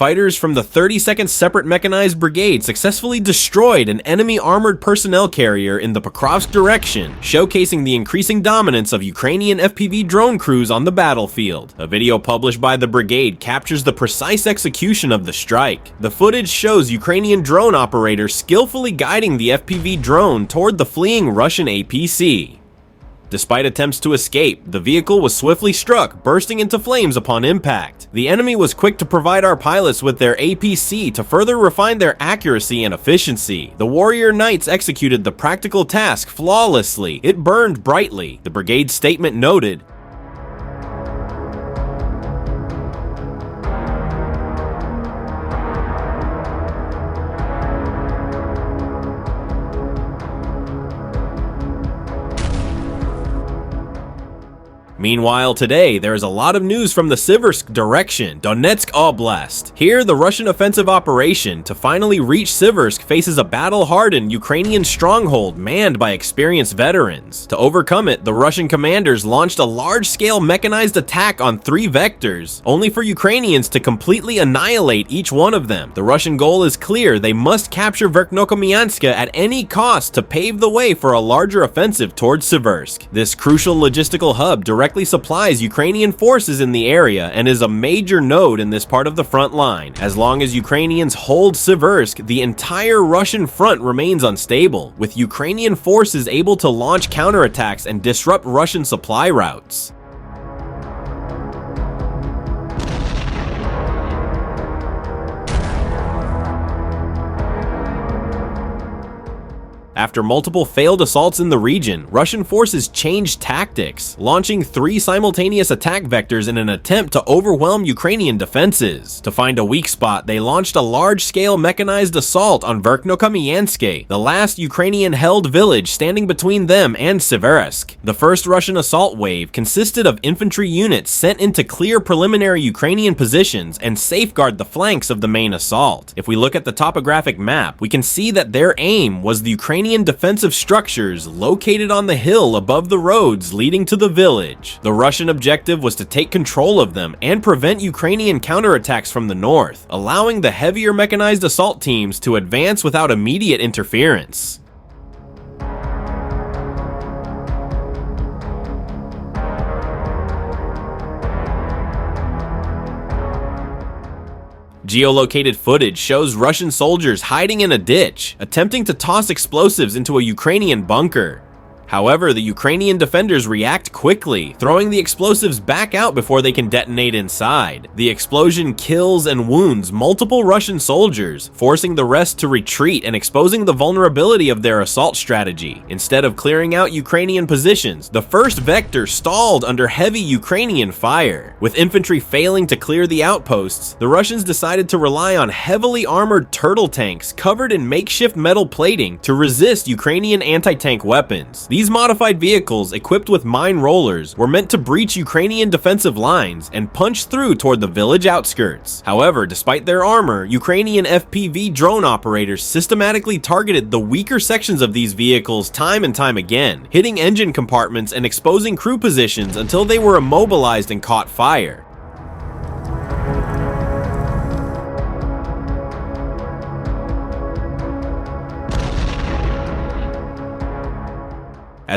fighters from the 32nd Separate Mechanized Brigade successfully destroyed an enemy armored personnel carrier in the Pokrovsk direction, showcasing the increasing dominance of Ukrainian FPV drone crews on the battlefield. A video published by the brigade captures the precise execution of the strike. The footage shows Ukrainian drone operators skillfully guiding the FPV drone toward the fleeing Russian APC. Despite attempts to escape, the vehicle was swiftly struck, bursting into flames upon impact. The enemy was quick to provide our pilots with their APC to further refine their accuracy and efficiency. The Warrior Knights executed the practical task flawlessly. It burned brightly. The brigade's statement noted, Meanwhile, today, there is a lot of news from the Siversk direction, Donetsk Oblast. Here, the Russian offensive operation to finally reach Siversk faces a battle-hardened Ukrainian stronghold manned by experienced veterans. To overcome it, the Russian commanders launched a large-scale mechanized attack on 3 vectors, only for Ukrainians to completely annihilate each one of them. The Russian goal is clear: they must capture Verkhnokamianska at any cost to pave the way for a larger offensive towards Siversk. This crucial logistical hub directly supplies Ukrainian forces in the area and is a major node in this part of the front line. As long as Ukrainians hold Siversk, the entire Russian front remains unstable, with Ukrainian forces able to launch counterattacks and disrupt Russian supply routes. After multiple failed assaults in the region, Russian forces changed tactics, launching 3 simultaneous attack vectors in an attempt to overwhelm Ukrainian defenses. To find a weak spot, they launched a large-scale mechanized assault on Verkhnokamianske, the last Ukrainian-held village standing between them and Siversk. The first Russian assault wave consisted of infantry units sent in to clear preliminary Ukrainian positions and safeguard the flanks of the main assault. If we look at the topographic map, we can see that their aim was the Ukrainian defensive structures located on the hill above the roads leading to the village. The Russian objective was to take control of them and prevent Ukrainian counterattacks from the north, allowing the heavier mechanized assault teams to advance without immediate interference. Geolocated footage shows Russian soldiers hiding in a ditch, attempting to toss explosives into a Ukrainian bunker. However, the Ukrainian defenders react quickly, throwing the explosives back out before they can detonate inside. The explosion kills and wounds multiple Russian soldiers, forcing the rest to retreat and exposing the vulnerability of their assault strategy. Instead of clearing out Ukrainian positions, the first vector stalled under heavy Ukrainian fire. With infantry failing to clear the outposts, the Russians decided to rely on heavily armored turtle tanks covered in makeshift metal plating to resist Ukrainian anti-tank weapons. These modified vehicles, equipped with mine rollers, were meant to breach Ukrainian defensive lines and punch through toward the village outskirts. However, despite their armor, Ukrainian FPV drone operators systematically targeted the weaker sections of these vehicles time and time again, hitting engine compartments and exposing crew positions until they were immobilized and caught fire.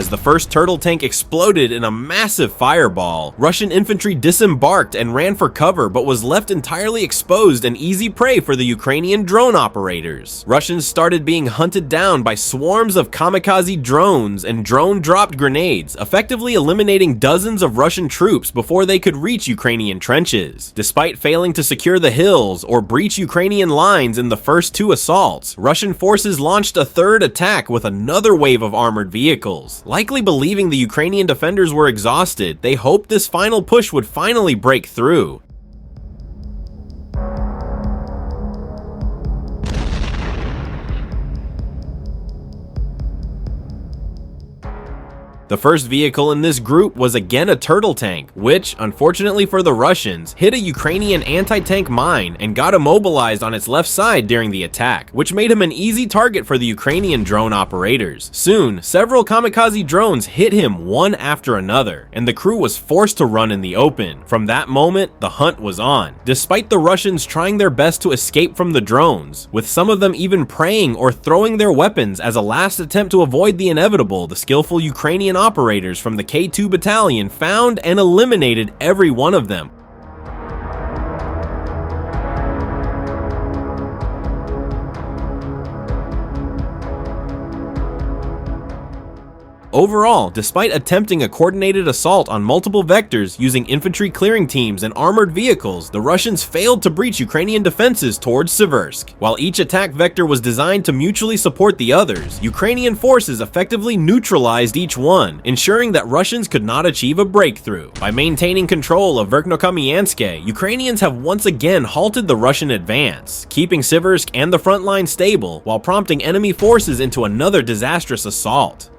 As the first turtle tank exploded in a massive fireball, Russian infantry disembarked and ran for cover but was left entirely exposed and easy prey for the Ukrainian drone operators. Russians started being hunted down by swarms of kamikaze drones and drone-dropped grenades, effectively eliminating dozens of Russian troops before they could reach Ukrainian trenches. Despite failing to secure the hills or breach Ukrainian lines in the first 2 assaults, Russian forces launched a third attack with another wave of armored vehicles. Likely believing the Ukrainian defenders were exhausted, they hoped this final push would finally break through. The first vehicle in this group was again a turtle tank, which, unfortunately for the Russians, hit a Ukrainian anti-tank mine and got immobilized on its left side during the attack, which made him an easy target for the Ukrainian drone operators. Soon, several kamikaze drones hit him one after another, and the crew was forced to run in the open. From that moment, the hunt was on, despite the Russians trying their best to escape from the drones, with some of them even praying or throwing their weapons as a last attempt to avoid the inevitable. The skillful Ukrainian operators from the K2 battalion found and eliminated every one of them. Overall, despite attempting a coordinated assault on multiple vectors using infantry clearing teams and armored vehicles, the Russians failed to breach Ukrainian defenses towards Seversk. While each attack vector was designed to mutually support the others, Ukrainian forces effectively neutralized each one, ensuring that Russians could not achieve a breakthrough. By maintaining control of Verkhnokamianske, Ukrainians have once again halted the Russian advance, keeping Seversk and the front line stable while prompting enemy forces into another disastrous assault.